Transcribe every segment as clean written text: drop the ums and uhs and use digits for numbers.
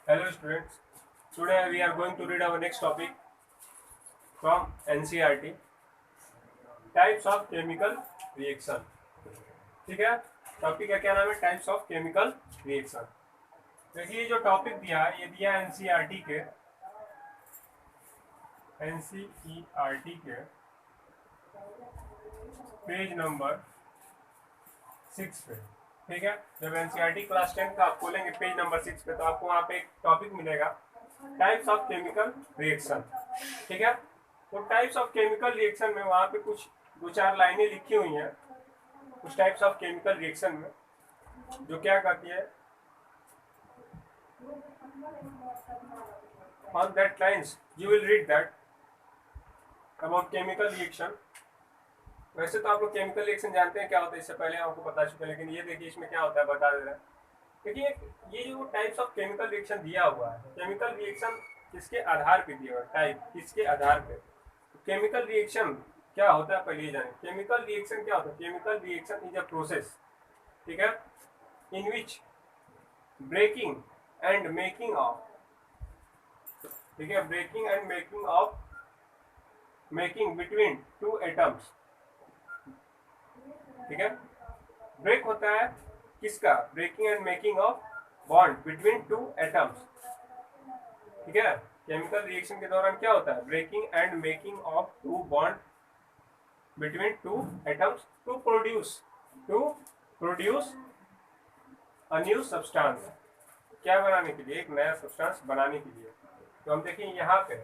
Hello students, today we are going to read our next topic from NCERT, types of chemical reaction. ठीक है, topic का क्या नाम है? Types of chemical reaction. देखिए जो टॉपिक दिया है ये दिया एनसीईआरटी के पेज नंबर 6 पे। ठीक है, जब एनसीईआरटी क्लास 10 का आप खोलेंगे पेज नंबर 6 पे तो आपको वहाँ पे एक टॉपिक मिलेगा टाइप्स ऑफ केमिकल रिएक्शन। ठीक है, तो टाइप्स ऑफ केमिकल रिएक्शन में वहाँ पे कुछ दो चार लाइनें लिखी हुई हैं कुछ टाइप्स ऑफ केमिकल रिएक्शन में, जो क्या कहती है on that lines you will read that about chemical reaction। वैसे तो आप लोग केमिकल रिएक्शन जानते हैं क्या होता है, इससे पहले आपको बता चुके हैं, लेकिन ये देखिए इसमें क्या होता है बता दे रहा है। देखिए ये जो टाइप्स ऑफ केमिकल रिएक्शन दिया हुआ है, केमिकल रिएक्शन किसके आधार पे दिया हुआ है, टाइप किसके आधार पे। केमिकल रिएक्शन क्या होता है पहले ये जाने। केमिकल रिएक्शन क्या होता है? Chemical reaction is a process, ठीक है, in which breaking and making of, ठीक है, breaking and making between two atoms. ठीक है, ब्रेक होता है किसका? Breaking and making of bond between two atoms. ठीक है, केमिकल रिएक्शन के दौरान क्या होता है? Breaking and making of two bond between two atoms to produce a new substance. क्या बनाने के लिए? एक नया सब्सटेंस बनाने के लिए। तो हम देखें यहाँ पे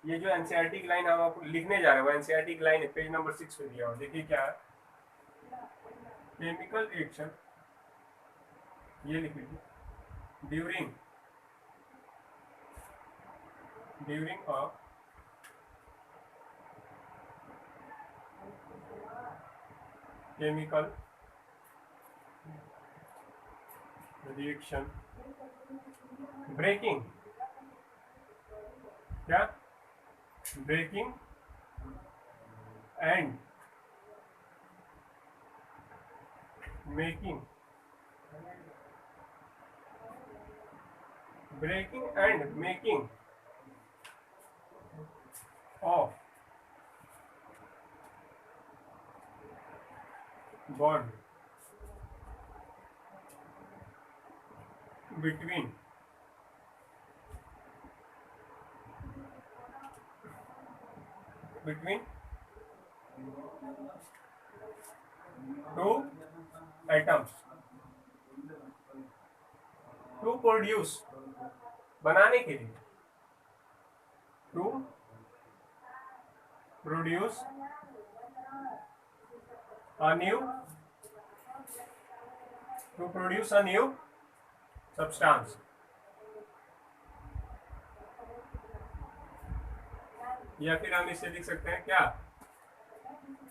ये जो एनसीईआरटी की लाइन हम आपको लिखने जा रहे हैं वो एनसीईआरटी की लाइन है, पेज नंबर 6 पे दिया हुआ। देखिए क्या है, केमिकल रिएक्शन, ये लिख लीजिए, during a chemical reaction breaking, क्या? Breaking and making, breaking and making of bond between two atoms to produce, बनाने के लिए, to produce a new substance. या फिर हम इसे लिख सकते हैं क्या?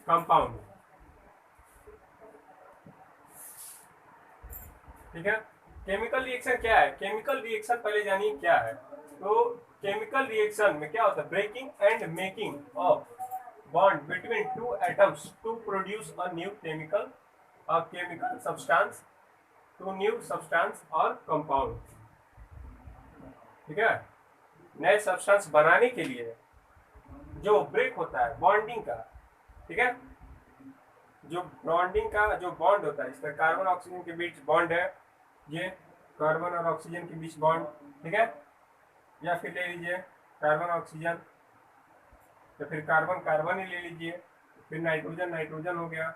कंपाउंड। ठीक है, केमिकल रिएक्शन क्या है? केमिकल रिएक्शन पहले जानिए क्या है। तो केमिकल रिएक्शन में क्या होता है? Breaking and making of bond between two atoms to produce a new chemical substance, to new substance और कंपाउंड। ठीक है, नए सब्सटेंस बनाने के लिए जो ब्रेक होता है बॉन्डिंग का, ठीक है, जो बॉन्डिंग का जो बॉन्ड होता है, इसमें कार्बन ऑक्सीजन के बीच बॉन्ड है, ये कार्बन और ऑक्सीजन के बीच बॉन्ड। ठीक है, या फिर ले लीजिए कार्बन ऑक्सीजन, या फिर कार्बन कार्बन ही ले लीजिए, फिर नाइट्रोजन नाइट्रोजन हो गया।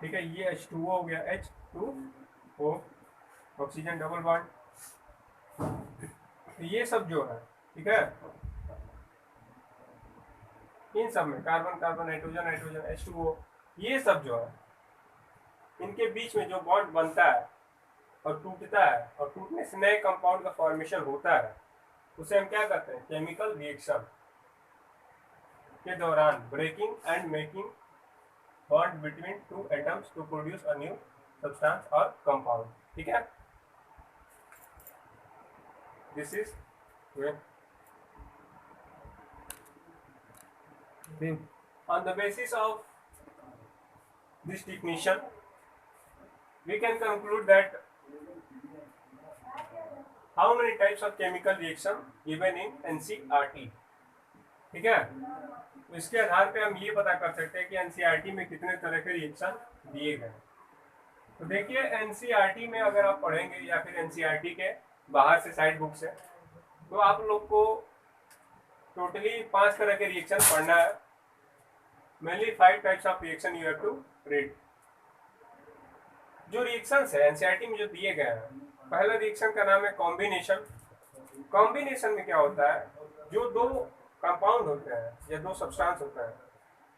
ठीक है, ये H2O हो गया, H2O, ऑक्सीजन डबल बॉन्ड। तो ये सब जो है, ठीक है, इन सब में carbon carbon nitrogen nitrogen H2O, ये सब जो है इनके बीच में जो बॉन्ड बनता है और टूटता है, और टूटने से नए कंपाउंड का फॉर्मेशन होता है, उसे हम क्या कहते हैं? केमिकल रिएक्शन के दौरान breaking and making bond between two atoms to produce a new substance और कंपाउंड। ठीक है, this is on the basis of this definition we can conclude that how many types of chemical reaction given in NCERT. ठीक है, तो इसके आधार पे हम ये पता कर सकते हैं कि एनसीईआरटी में कितने तरह के रिएक्शन दिए गए। तो देखिए एनसीईआरटी में अगर आप पढ़ेंगे या फिर एनसीईआरटी के बाहर से साइड बुक से, तो आप लोग को टोटली 5 तरह के रिएक्शन पढ़ना है। Mainly 5 types of reaction you have to read. जो रिएक्शंस है एनसीईआरटी में जो दिए गए हैं, पहला रिएक्शन का नाम है कॉम्बिनेशन। कॉम्बिनेशन में क्या होता है, जो दो कंपाउंड होते हैं या दो सब्सटेंस होते हैं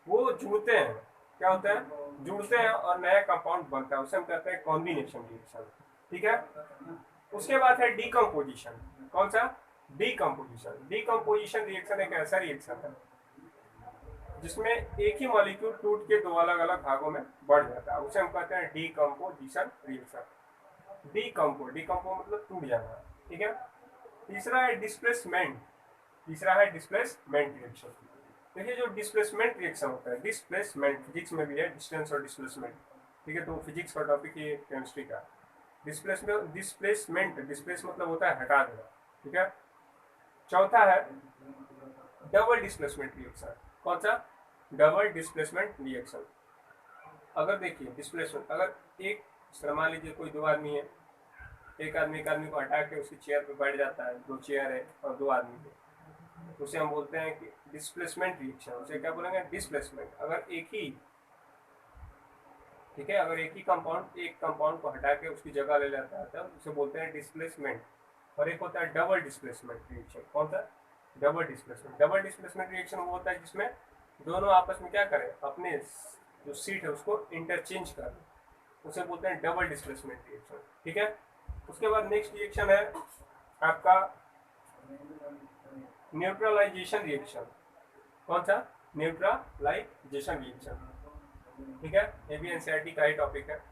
वो जुड़ते हैं, क्या होता है, जुड़ते हैं और नया कंपाउंड बनता है, उसे हम कहते हैं कॉम्बिनेशन रिएक्शन। ठीक है, उसके बाद है डीकम्पोजिशन। कौन सा, डीकम्पोजिशन। डीकम्पोजिशन रिएक्शन एक ऐसा रिएक्शन है जिसमें एक ही मॉलिक्यूल टूट के दो अलग अलग भागों में बढ़ जाता है, उसे हम कहते हैं डीकम्पोजिशन रिएक्शन। डीकम्पो मतलब टूट जाना। ठीक है, तीसरा है डिस्प्लेसमेंट। तीसरा है डिस्प्लेसमेंट रिएक्शन। देखिए जो डिस्प्लेसमेंट रिएक्शन होता है, डिस्प्लेसमेंट फिजिक्स में भी है, डिस्टेंस और डिस्प्लेसमेंट। ठीक है, तो फिजिक्स का टॉपिक ये केमिस्ट्री का। डिस्प्लेसमेंट, डिस्प्लेस मतलब होता है हटा देना। ठीक है, चौथा है डबल डिस्प्लेसमेंट रिएक्शन। कौन सा, डबल डिस्प्लेसमेंट रिएक्शन। अगर देखिए डिस्प्लेसमेंट, अगर एक मान लीजिए कोई दो आदमी है, एक आदमी को हटा के उसकी चेयर पे बैठ जाता है, दो चेयर है और दो आदमी है, तो उसे हम बोलते हैं कि डिस्प्लेसमेंट रिएक्शन। उसे क्या बोलेंगे, डिस्प्लेसमेंट। अगर एक ही, ठीक है, अगर एक ही कंपाउंड एक कंपाउंड को हटा के उसकी जगह ले लेता है तब उसे बोलते हैं डिस्प्लेसमेंट। और एक होता है डबल डिस्प्लेसमेंट रिएक्शन। कौन सा, double displacement. Double displacement reaction वो होता है जिसमें दोनों आपस में क्या करें, अपने जो सीट है उसको इंटरचेंज कर, उसे बोलते हैं डबल डिस्प्लेसमेंट रिएक्शन। ठीक है, उसके बाद नेक्स्ट रिएक्शन है आपका न्यूट्रलाइजेशन रिएक्शन। कौन सा, न्यूट्रलाइजेशन रिएक्शन। ठीक है, ये भी एनसीईआरटी का ही टॉपिक है।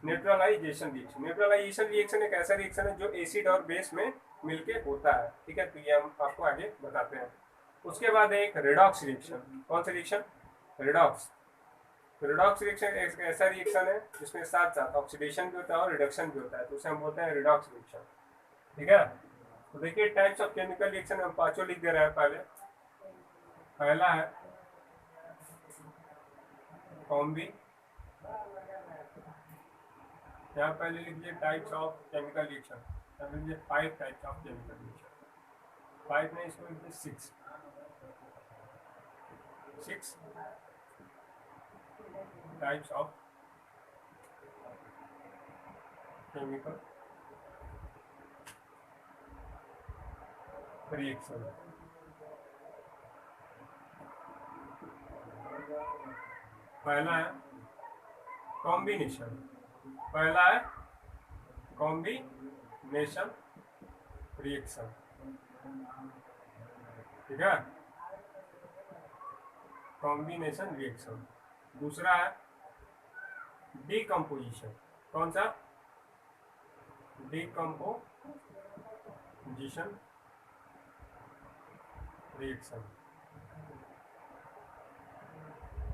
Neutralisation reaction. न्यूट्रलाइजेशन रिएक्शन एक ऐसा रिएक्शन है जो एसिड और बेस में मिलके होता है। ठीक है, तो ये हम आपको आगे बताते हैं। उसके बाद एक रिडॉक्स रिएक्शन। कौन सा रिएक्शन, रिडॉक्स। रिडॉक्स रिएक्शन एक ऐसा रिएक्शन है जिसमें साथ साथ ऑक्सीडेशन भी होता है और रिडक्शन भी होता है, तो उसे हम बोलते हैं रिडॉक्स रिएक्शन। ठीक है, तो देखिए टाइप्स ऑफ केमिकल रिएक्शन हम पांचों लिख दे रहे हैं पहले। पहला है कॉम्बी, यहाँ पहले लिख लीजिए टाइप्स ऑफ केमिकल रिएक्शन, यहाँ लिख लीजिए 5 टाइप्स ऑफ केमिकल रिएक्शन। 5 नहीं, इसको लिखिए 6 टाइप्स ऑफ केमिकल रिएक्शन। पहला है कॉम्बिनेशन। पहला है कॉम्बिनेशन रिएक्शन। ठीक है, कॉम्बिनेशन रिएक्शन। दूसरा है डीकम्पोजिशन। कौन सा, डीकम्पोजिशन रिएक्शन।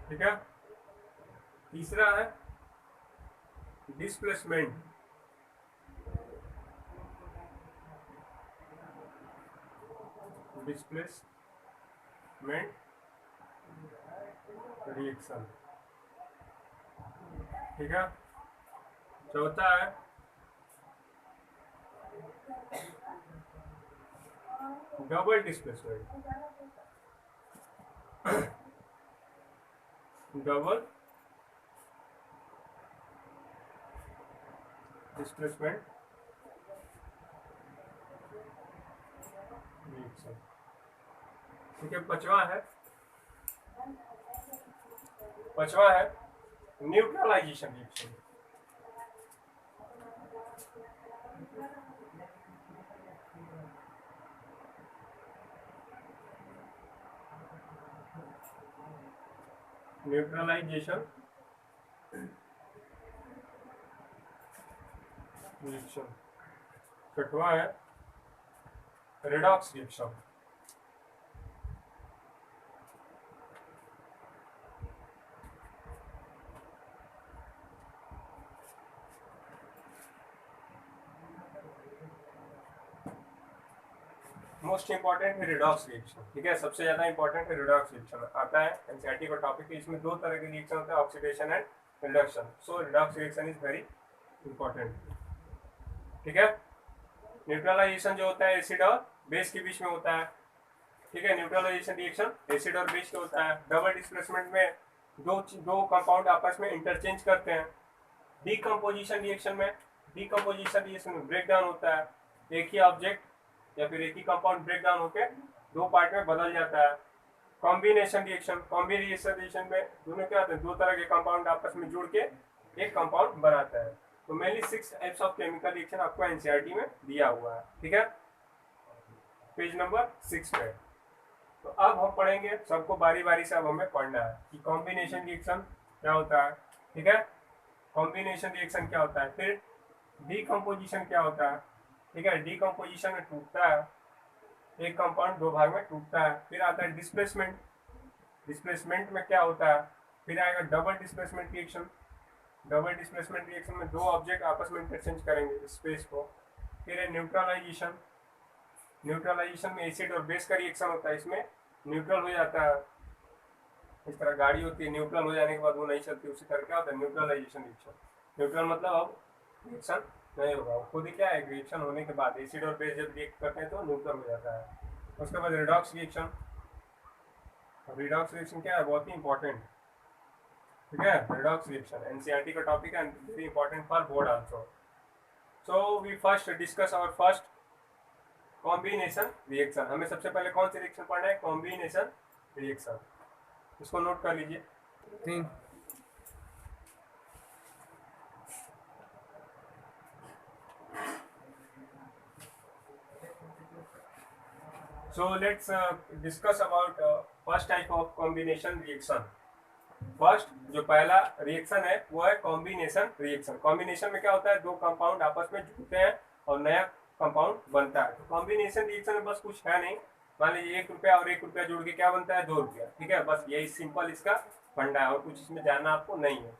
ठीक है, तीसरा है डिस्प्लेसमेंट। Displacement reaction. ठीक है, चौथा है double displacement. Double displacement reaction. ठीक है, पांचवा है न्यूट्रलाइजेशन रिएक्शन। Neutralisation reaction. छठवा है रेडॉक्स रिएक्शन। मोस्ट इंपॉर्टेंट है रिडॉक्स रिएक्शन, ठीक है, सबसे ज्यादा इंपॉर्टेंट है रिडॉक्स रिएक्शन आता है एनसीईआरटी का टॉपिक है। इसमें दो तरह के रिएक्शन होता है, oxidation and reduction. So redox reaction is very important, ठीक है। न्यूट्रलाइजेशन जो होता है एसिड और बेस के बीच में होता है, ठीक है। न्यूट्रलाइजेशन रिएक्शन एसिड और बेस का होता है। डबल डिस्प्लेसमेंट में दो कंपाउंड आपस में इंटरचेंज करते हैं। डीकम्पोजिशन रिएक्शन में ब्रेक डाउन होता है, एक ही ऑब्जेक्ट या फिर एक ही कंपाउंड ब्रेक डाउन होकर दो पार्ट में बदल जाता है। कॉम्बिनेशन रिएक्शन में दोनों क्या होते हैं, दो तरह के कंपाउंड आपस में जुड़ के एक कंपाउंड बनाता है। तो mainly 6 types of chemical reaction आपको एनसीईआरटी में दिया हुआ है, ठीक है, पेज नंबर 6 पे। तो अब हम पढ़ेंगे, सबको बारी बारी से अब हमें पढ़ना है कि कॉम्बिनेशन रिएक्शन क्या होता है, ठीक है। कॉम्बिनेशन रिएक्शन क्या होता है, फिर डीकम्पोजिशन क्या होता है, ठीक है। डीकम्पोजिशन में टूटता है, एक कंपाउंड दो भाग में टूटता है। फिर आता है डिस्प्लेसमेंट में क्या होता है, फिर आएगा डबल डिस्प्लेसमेंट रिएक्शन में दो ऑब्जेक्ट आपस में इंटरचेंज करेंगे स्पेस को। फिर है न्यूट्रलाइजेशन में एसिड और बेस का रिएक्शन होता है, इसमें न्यूट्रल हो जाता है। इस तरह गाड़ी होती है, न्यूट्रल हो जाने के बाद वो नहीं चलती, उसी तरह क्या होता है न्यूट्रलाइजेशन रिएक्शन। न्यूट्रल मतलब अब रिएक्शन नहीं होगा, खुद ही क्या है रिएक्शन होने के बाद एसिड और बेस जब रिएक्ट करते हैं तो न्यूट्रल हो जाता है। उसके बाद रिडॉक्स रिएक्शन क्या है, बहुत ही इंपॉर्टेंट, ठीक है। रिडॉक्स रिएक्शन एनसीईआरटी का टॉपिक है, very important for board also. So we first discuss our first combination reaction. हमें सबसे पहले कौन सी रिएक्शन पढ़ना है, कॉम्बिनेशन रिएक्शन, इसको नोट कर लीजिए। So let's discuss about first type of combination reaction. First जो पहला रिएक्शन है वो है कॉम्बिनेशन रिएक्शन। कॉम्बिनेशन में क्या होता है, दो कंपाउंड आपस में जुड़ते हैं और नया कंपाउंड बनता है। तो कॉम्बिनेशन रिएक्शन में बस कुछ है नहीं, मान लीजिए 1 रुपया और 1 रुपया जुड़ के क्या बनता है, 2 रुपया, ठीक है। बस यही सिंपल इसका फंडा है और कुछ इसमें जानना आपको नहीं है।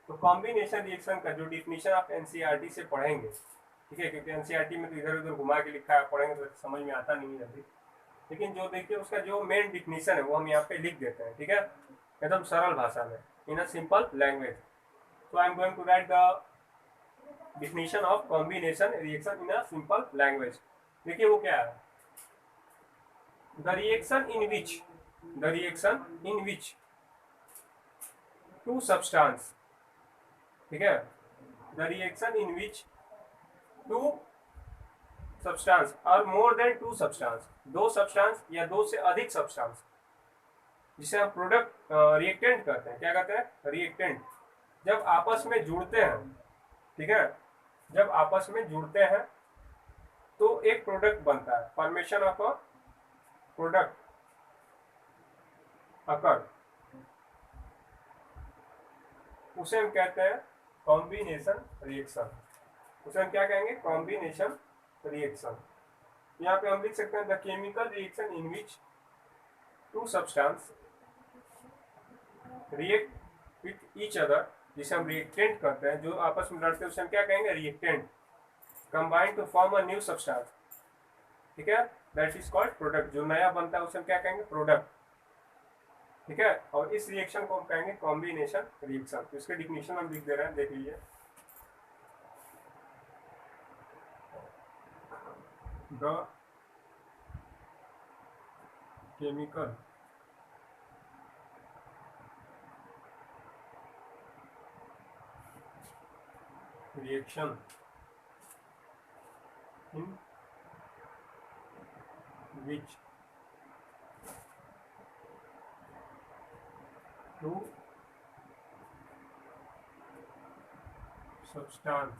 तो कॉम्बिनेशन रिएक्शन का जो डिफिनीशन आप एनसीईआरटी से पढ़ेंगे, ठीक है, क्योंकि एनसीईआरटी में तो इधर उधर घुमा के लिखा है, पढ़ेंगे तो समझ में आता नहीं है जल्दी, लेकिन जो देखिए उसका जो मेन डिफिनीशन है वो हम यहाँ पे लिख देते हैं, ठीक है, एकदम सरल भाषा में, in a simple language. So I am going to write the definition of combination reaction in a simple language. देखिए वो क्या है, the reaction in which two substance, ठीक है, the reaction in which two substance or more than two substance, दो सब्सटेंस या दो से अधिक सब्सटेंस, जिसे हम प्रोडक्ट रिएक्टेंट कहते हैं। क्या कहते हैं, रिएक्टेंट। जब आपस में जुड़ते हैं, ठीक है, जब आपस में जुड़ते हैं तो एक प्रोडक्ट बनता है, फॉर्मेशन ऑफ अ प्रोडक्ट अकर, उसे हम कहते हैं कॉम्बिनेशन रिएक्शन। उसे हम क्या कहेंगे, कॉम्बिनेशन रिएक्शन। यहाँ पे हम लिख सकते हैं the chemical reaction in which two substance react with each other, जिसे हम रिएक्टेंट करते हैं, जो आपस में लड़ते हैं उसे हम क्या कहेंगे, reactant, combine to form a new substance, ठीक है, दैट इज कॉल्ड प्रोडक्ट। जो नया बनता है उसे हम क्या कहेंगे, प्रोडक्ट, ठीक है। और इस रिएक्शन को हम कहेंगे कॉम्बिनेशन रिएक्शन। तो इसके डिफिनीशन हम लिख दे रहे हैं, देख लीजिए। The chemical reaction in which two substance,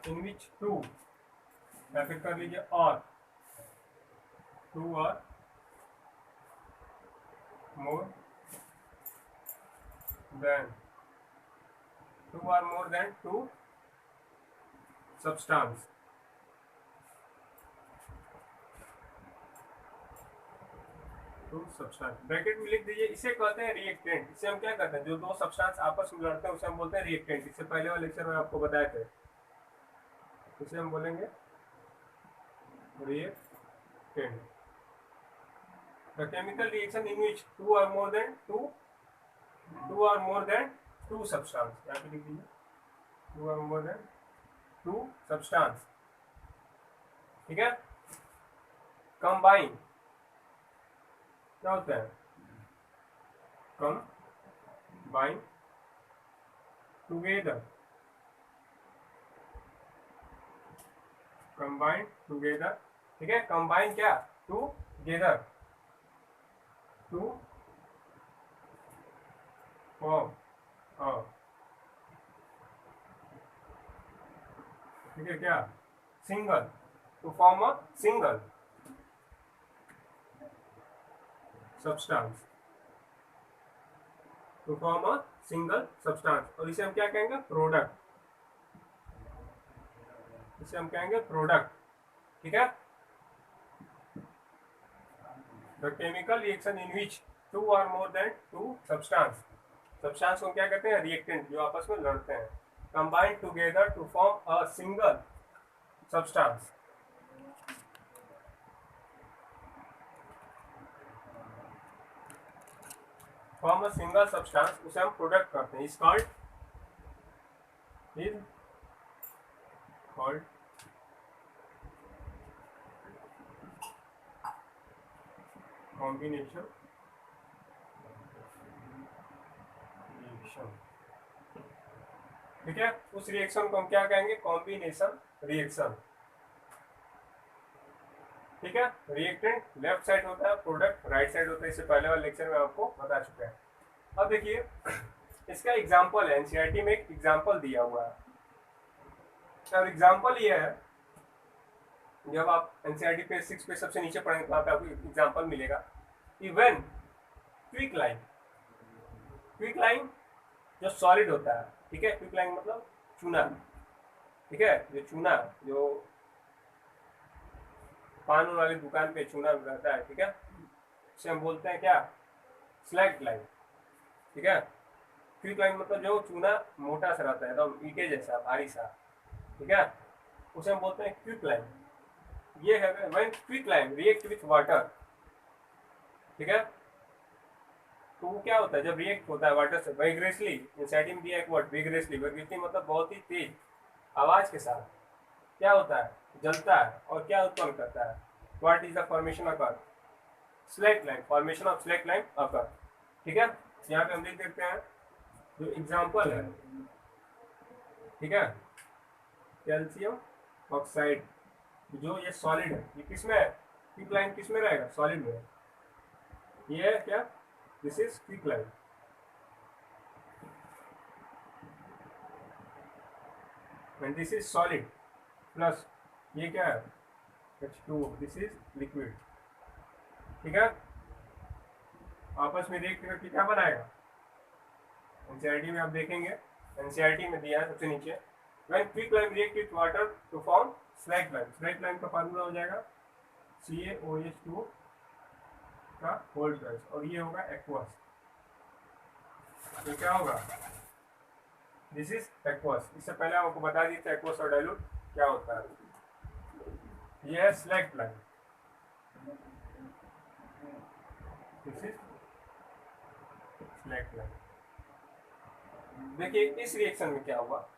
in which two, या फिर कर लीजिए और, two or more than two substance, bracket में लिख दीजिए। इसे कहते हैं रिएक्टेंट। इसे हम क्या कहते हैं, जो दो सब्सटेंस आपस में लड़ते हैं उसे हम बोलते हैं रिएक्टेंट। इससे पहले वाले लेक्चर में आपको बताए थे, इसे हम बोलेंगे reactant. The chemical reaction in which two or more than two substance, यहाँ पे लिख दीजिए two or more than two substance, ठीक है, कंबाइन क्या होता है, कंबाइन टुगेदर, कंबाइन टुगेदर, ठीक है, कंबाइन क्या टुगेदर टू फॉर्म, ठीक है, क्या single, to form a single substance, to form a single substance, और इसे हम क्या कहेंगे, प्रोडक्ट, इसे हम कहेंगे प्रोडक्ट, ठीक है। The chemical reaction in which two or more than two substance, substance को क्या कहते हैं, रिएक्टेंट, जो आपस में लड़ते हैं, combine together to form a single substance, form a single substance, उसे हम प्रोडक्ट करते हैं, इज कॉल्ड कॉम्बिनेशन रिएक्शन, ठीक है। उस रिएक्शन को हम क्या कहेंगे, कॉम्बिनेशन रिएक्शन, ठीक है। रिएक्टेंट लेफ्ट साइड होता है, प्रोडक्ट राइट साइड होता है, इससे पहले वाले लेक्चर में आपको बता चुका है। अब देखिए इसका एग्जांपल है, एनसीईआरटी में एक एग्जांपल दिया हुआ है, और एग्जांपल ये है, जब आप एनसीईआरटी पे 6 पे सबसे नीचे पढ़ेंगे तो वहाँ पे आपको एग्जांपल मिलेगा, इवन क्विक लाइन जो सॉलिड होता है, ठीक है, क्विक लाइन मतलब चूना, ठीक है, जो चूना जो पान वाली दुकान पे चूना रहता है, ठीक है, इसे हम बोलते हैं क्या, स्लैग लाइन, ठीक है। क्विक लाइन मतलब जो चूना मोटा सा रहता है, एकदम ईटे जैसा भारी सा, ठीक है, उसे हम बोलते हैं क्विक लाइन। ये है when quick lime react with water, ठीक है, तो वो क्या होता है, जब रिएक्ट होता है वाटर से विग्रेसली, एनसीईआरटी में दिया एक वर्ड विग्रेसली, विग्रेसली मतलब बहुत ही तेज आवाज के साथ, क्या होता है, जलता है, और क्या उत्पन्न करता है, what is the formation occur, slag line, formation of slag line occur, ठीक है। यहाँ पे हम लिख देते हैं जो एग्जांपल है, ठीक है, कैल्शियम ऑक्साइड, जो ये सॉलिड है, ये किस में है, क्विक लाइन किस में रहेगा, सॉलिड में, ये है क्या, this is quick line, and this is solid, plus ये क्या है, H2O, दिस इज लिक्विड, ठीक है। आपस में रिएक्ट करके क्या बनाएगा, एनसीईआरटी में आप देखेंगे, एनसीईआरटी में दिया है सबसे नीचे, when quick lime react with water to form slaked lime, slaked lime का फार्मूला हो जाएगा CaOH2 का होल ट्वाइस, और ये होगा एक्वस, तो क्या होगा, दिस इज एक्वस। इससे पहले आपको बता दी थी एक्वस और डाइल्यूट क्या होता है, ये है slag line, this is slag line. देखिए इस रिएक्शन में क्या हुआ,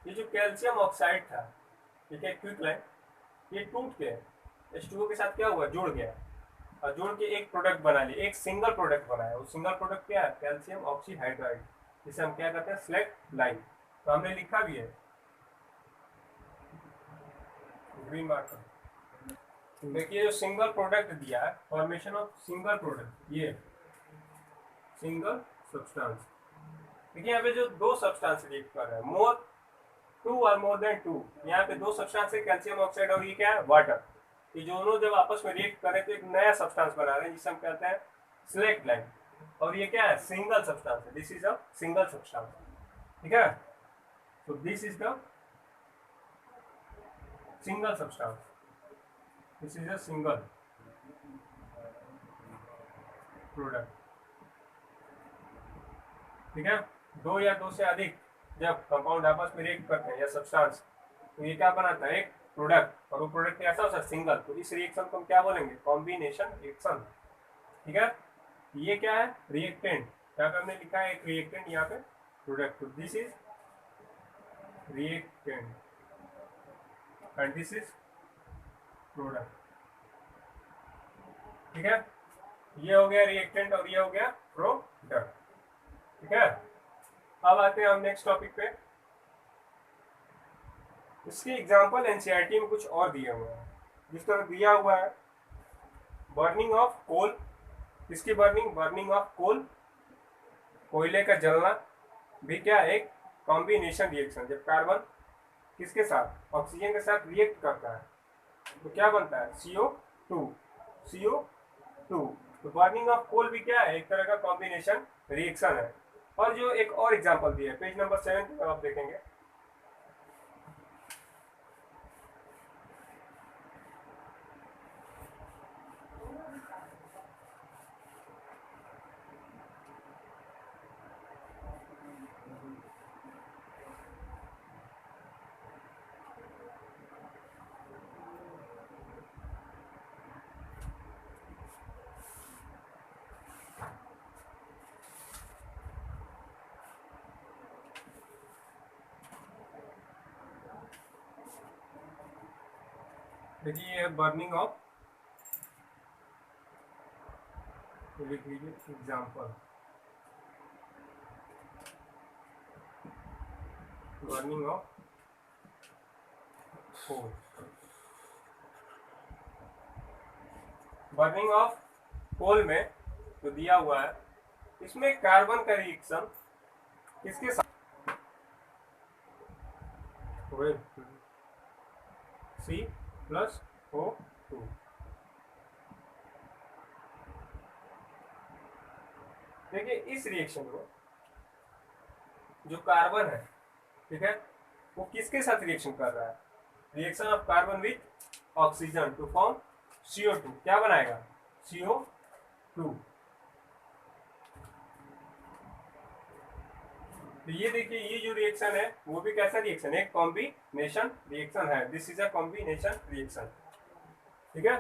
ये जो कैल्शियम ऑक्साइड था, ठीक है, क्विक लाइन, ये टूट के H2O के साथ क्या हुआ, जुड़ गया, और जुड़ के एक प्रोडक्ट बना लिया, एक सिंगल प्रोडक्ट बनाया, वो सिंगल प्रोडक्ट क्या है, कैल्शियम ऑक्सीहाइड्राइड, जिसे हम क्या कहते हैं, स्लैग लाइन, तो हमने लिखा भी है ग्रीन मार्कर। देखिए जो सिंगल प्रोडक्ट दिया है, फॉर्मेशन ऑफ सिंगल प्रोडक्ट, ये सिंगल सब्सटेंस, देखिए यहाँ पे जो दो सब्सटेंस रिएक्ट कर रहे हैं, to or more than to, यहाँ पे दो सब्सटेंस है, कैल्शियम ऑक्साइड और ये क्या है, वाटर, ये दोनों जब आपस में रिएक्ट करें तो एक नया सब्सटेंस बना रहे हैं, जिसे हम कहते हैं स्लैग लाइन, और ये क्या है, सिंगल सब्सटेंस है, this is a single substance, ठीक है, तो this is the single substance, this is a single product, ठीक है। दो से अधिक जब कंपाउंड आपस में रिएक्ट करते हैं या सब्सटेंस, तो ये क्या बनाता है, एक प्रोडक्ट, और वो प्रोडक्ट कैसा होता है सिंगल, तो इस रिएक्शन को हम क्या बोलेंगे, कॉम्बिनेशन रिएक्शन। ठीक है, ये क्या है, रिएक्टेंट, क्या हमने लिखा है एक रिएक्टेंट यहाँ पे, प्रोडक्ट, तो this is reactant and this is product. ठीक है, ये हो गया रिएक्टेंट और ये हो गया प्रोडक्ट। ठीक है, अब आते हैं हम नेक्स्ट टॉपिक पे। इसके एग्जांपल एनसीईआरटी में कुछ और दिए हुए हैं, जिस तरह दिया हुआ है बर्निंग ऑफ कोल, किसकी बर्निंग, बर्निंग ऑफ कोल, कोयले का जलना भी क्या एक कॉम्बिनेशन रिएक्शन, जब कार्बन किसके साथ, ऑक्सीजन के साथ रिएक्ट करता है तो क्या बनता है, CO2, CO2। तो बर्निंग ऑफ कोल भी क्या है, एक तरह का कॉम्बिनेशन रिएक्शन है। और जो एक और एग्जांपल दिया है पेज नंबर 7 पर आप देखेंगे, देखिए ये बर्निंग ऑफ, लिख लीजिए example, burning of coal, burning of coal में जो दिया हुआ है इसमें कार्बन का रिएक्शन किसके साथ, C+O2। देखिए इस रिएक्शन में जो कार्बन है, ठीक है, वो किसके साथ रिएक्शन कर रहा है, reaction of carbon with oxygen to form CO2, क्या बनाएगा, CO2। तो ये देखिए ये जो रिएक्शन है वो भी कैसा रिएक्शन है, एक कॉम्बिनेशन रिएक्शन है, this is a combination reaction. ठीक है,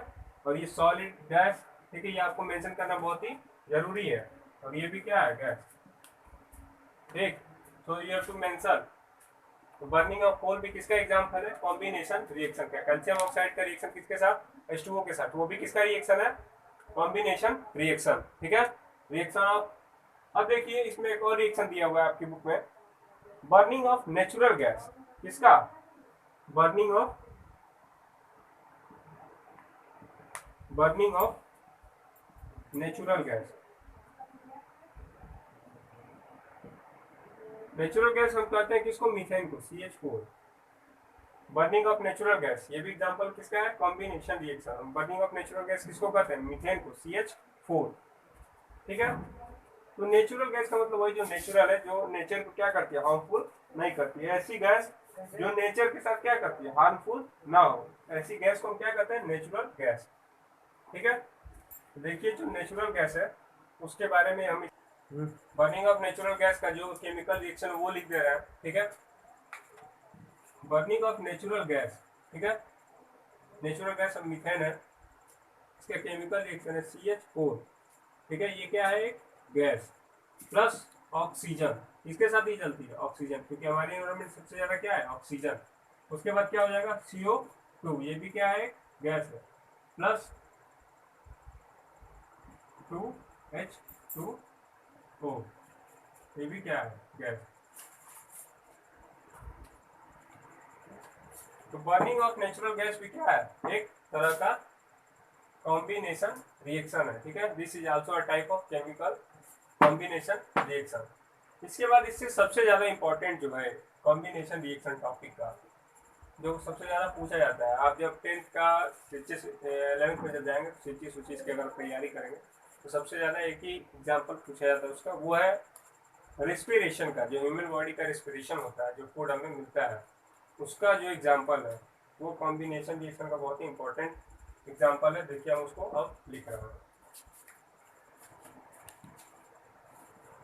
और ये सॉलिड गैस, ठीक है, ये आपको मेंशन करना बहुत ही जरूरी है, और ये भी क्या है, गैस। ठीक, so you have to mention. तो बर्निंग ऑफ कोल भी किसका एग्जांपल है, कॉम्बिनेशन रिएक्शन का। कैल्शियम ऑक्साइड का रिएक्शन किसके साथ, H2O के साथ, वो भी किसका रिएक्शन है, कॉम्बिनेशन रिएक्शन। ठीक है, रिएक्शन ऑफ, अब देखिए इसमें एक और रिएक्शन दिया हुआ है आपकी बुक में, बर्निंग ऑफ नेचुरल गैस, किसका, burning of, burning of natural gas. Natural gas हम कहते हैं किसको, मीथेन को, CH4। Burning of natural gas, ये भी एग्जांपल किसका है, कॉम्बिनेशन रिएक्शन। हम बर्निंग ऑफ नेचुरल गैस किसको कहते हैं, मीथेन को, CH4। ठीक है, तो नेचुरल गैस का मतलब वही जो नेचुरल है, जो नेचर को क्या करती है, हार्मफुल नहीं करती है, ऐसी गैस जो नेचर के साथ क्या करती है, हार्मफुल ना हो, ऐसी गैस को हम क्या कहते हैं, नेचुरल गैस। ठीक है, देखिए जो नेचुरल गैस है उसके बारे में हम बर्निंग ऑफ नेचुरल गैस का जो केमिकल रिएक्शन वो लिख दे रहे हैं। ठीक है, बर्निंग ऑफ नेचुरल गैस, ठीक है, नेचुरल गैस अब मीथेन है, इसका केमिकल रिएक्शन है CH4। ठीक है, ये क्या है, एक गैस प्लस ऑक्सीजन, इसके साथ ही चलती है ऑक्सीजन, क्योंकि हमारे एनवायरमेंट सबसे ज्यादा क्या है, ऑक्सीजन। उसके बाद क्या हो जाएगा, CO2, ये भी क्या है, गैस है, प्लस 2H2O, ये भी क्या है, गैस। तो बर्निंग ऑफ नेचुरल गैस भी क्या है, एक तरह का कॉम्बिनेशन रिएक्शन है। ठीक है, this is also a type of chemical combination reaction. इसके बाद इससे सबसे ज्यादा इंपॉर्टेंट जो है कॉम्बिनेशन रिएक्शन टॉपिक का, जो सबसे ज्यादा पूछा जाता है, आप जब 10th का 11th में जब जाएंगे तो सीचीज की अगर तैयारी करेंगे तो सबसे ज्यादा एक ही एग्जाम्पल पूछा जाता है उसका, वो है रेस्पिरेशन का, जो ह्यूमन बॉडी का रेस्पिरेशन होता है, जो फूड हमें मिलता है, उसका जो एग्जाम्पल है वो कॉम्बिनेशन रिएक्शन का बहुत ही इंपॉर्टेंट एग्जाम्पल है। देखिए हम उसको अब लिख रहे हैं।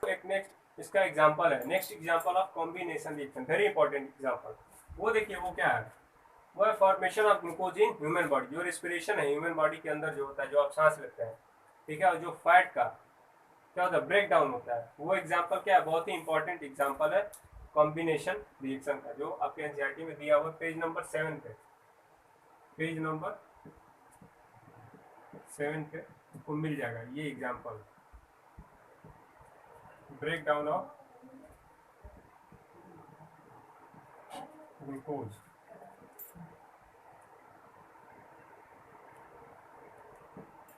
एक नेक्स्ट इसका एग्जाम्पल है, next example of combination reaction, very important example, वो देखिए वो क्या है, वो है formation of glucose in human body. जो रेस्पिरेशन है ह्यूमन बॉडी के अंदर जो होता है, जो आप सांस लेते हैं, ठीक है, और जो फैट का क्या होता है, ब्रेक डाउन होता है, वो एग्जाम्पल क्या है, बहुत ही इंपॉर्टेंट एग्जाम्पल है कॉम्बिनेशन रिएक्शन का, जो आपके एनसीईआरटी में दिया हुआ पेज नंबर 7 पे, पेज नंबर 7 पे आपको मिल जाएगा ये example, break down of glucose.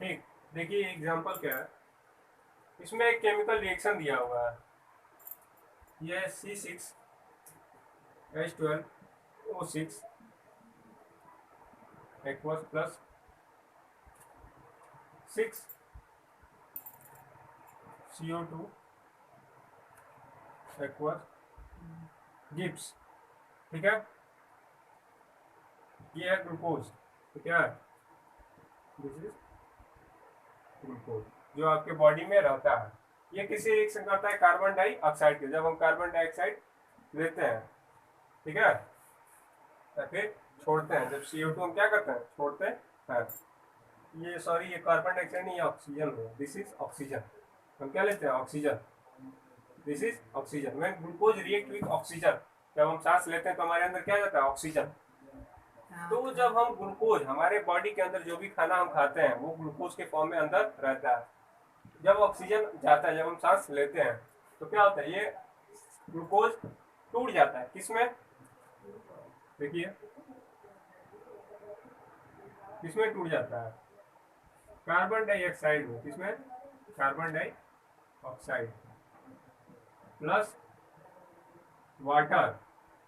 ठीक, देखिए एग्जाम्पल क्या है, इसमें एक केमिकल रिएक्शन दिया हुआ है, यह C6H12O6 aqueous plus 6CO2 aqueous Gibbs, ठीक है, ये है ग्लूकोज, तो क्या है, दिस इज ग्लूकोज जो आपके बॉडी में रहता है। ये किसी रिएक्शन करता है कार्बन डाइऑक्साइड के, जब हम कार्बन डाइऑक्साइड लेते हैं, ठीक है, या फिर छोड़ते हैं, जब CO2 हम क्या करते हैं, छोड़ते हैं, ये सॉरी ये कार्बन डाइऑक्साइड नहीं, ये ऑक्सीजन है, दिस इज ऑक्सीजन, हम क्या लेते हैं, oxygen, this is oxygen. When glucose react with oxygen, जब हम सांस लेते हैं तो हमारे अंदर क्या जाता है, ऑक्सीजन। तो जब हम ग्लूकोज, हमारे बॉडी के अंदर जो भी खाना हम खाते हैं वो ग्लूकोज के फॉर्म में अंदर रहता है, जब ऑक्सीजन जाता है, जब हम सांस लेते हैं तो क्या होता है, ये ग्लूकोज टूट जाता है, किसमें, देखिए किसमें टूट जाता है, कार्बन डाइऑक्साइड में, किसमें, कार्बन डाइऑक्साइड प्लस वाटर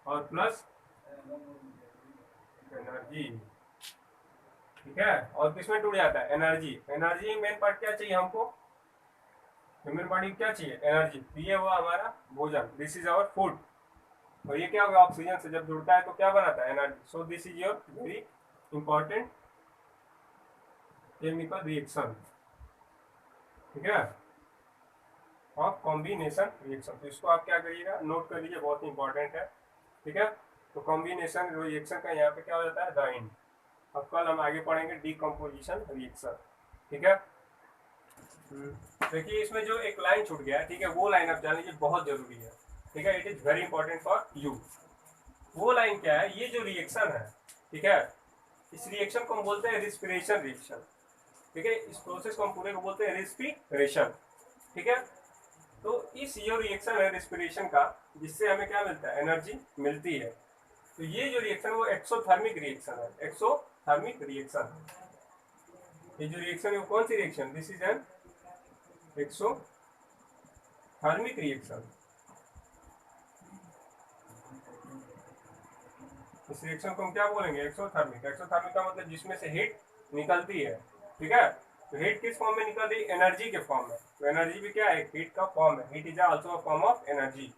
और प्लस एनर्जी, ठीक है, और किसमें टूट जाता है, एनर्जी। एनर्जी मेन पार्ट क्या चाहिए हमको, ह्यूमन बॉडी क्या चाहिए, एनर्जी, ये हुआ हमारा भोजन, दिस इज आवर फूड, और ये क्या होगा, ऑक्सीजन से जब जुड़ता है तो क्या बनाता है, energy. So this is your very important chemical reaction, ठीक है, ऑफ कॉम्बिनेशन रिएक्शन। तो इसको आप क्या करिएगा, नोट कर लीजिए, बहुत इंपॉर्टेंट है, ठीक है। तो कॉम्बिनेशन रिएक्शन का यहाँ पे क्या हो जाता है, द एंड। अब कल हम आगे पढ़ेंगे डीकम्पोजिशन रिएक्शन, ठीक है। देखिए इसमें जो एक लाइन छूट गया है, ठीक है, वो लाइन आप जान लीजिए, बहुत जरूरी है, ठीक है, it is very important for you. वो लाइन क्या है, ये जो रिएक्शन है, ठीक है, इस रिएक्शन को हम बोलते हैं रिस्पिरेशन रिएक्शन, ठीक है, इस प्रोसेस को हम पूरे को बोलते हैं रिस्पिरेशन, ठीक है। तो इस ये रिएक्शन है रिस्पिरेशन का, जिससे हमें क्या मिलता है, एनर्जी मिलती है। तो ये जो रिएक्शन वो एक्सोथर्मिक रिएक्शन है, एक्सोथर्मिक रिएक्शन। ये जो रिएक्शन है वो कौन सी reaction, this is an exothermic reaction. इस रिएक्शन को हम क्या बोलेंगे, एक्सोथर्मिक। एक्सोथर्मिक का मतलब जिसमें से हीट निकलती है, ठीक है। तो हीट किस फॉर्म में निकल रही है, एनर्जी के फॉर्म में। तो एनर्जी भी क्या है, हीट का फॉर्म है, heat is also a form of energy.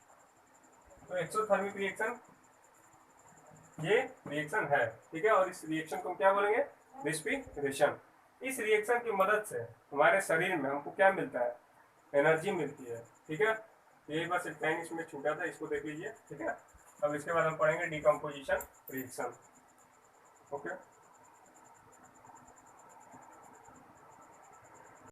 तो एक्सोथर्मिक रिएक्शन ये रिएक्शन है, ठीक है, और इस रिएक्शन को हम क्या बोलेंगे, रेस्पिरेशन। इस रिएक्शन की मदद से हमारे शरीर में हमको क्या मिलता है, एनर्जी मिलती है, ठीक है। ये बस एक लाइन इसमें छूटा था, इसको देख लीजिए, ठीक है। अब इसके बाद हम पढ़ेंगे डीकम्पोजिशन रिएक्शन, ओके।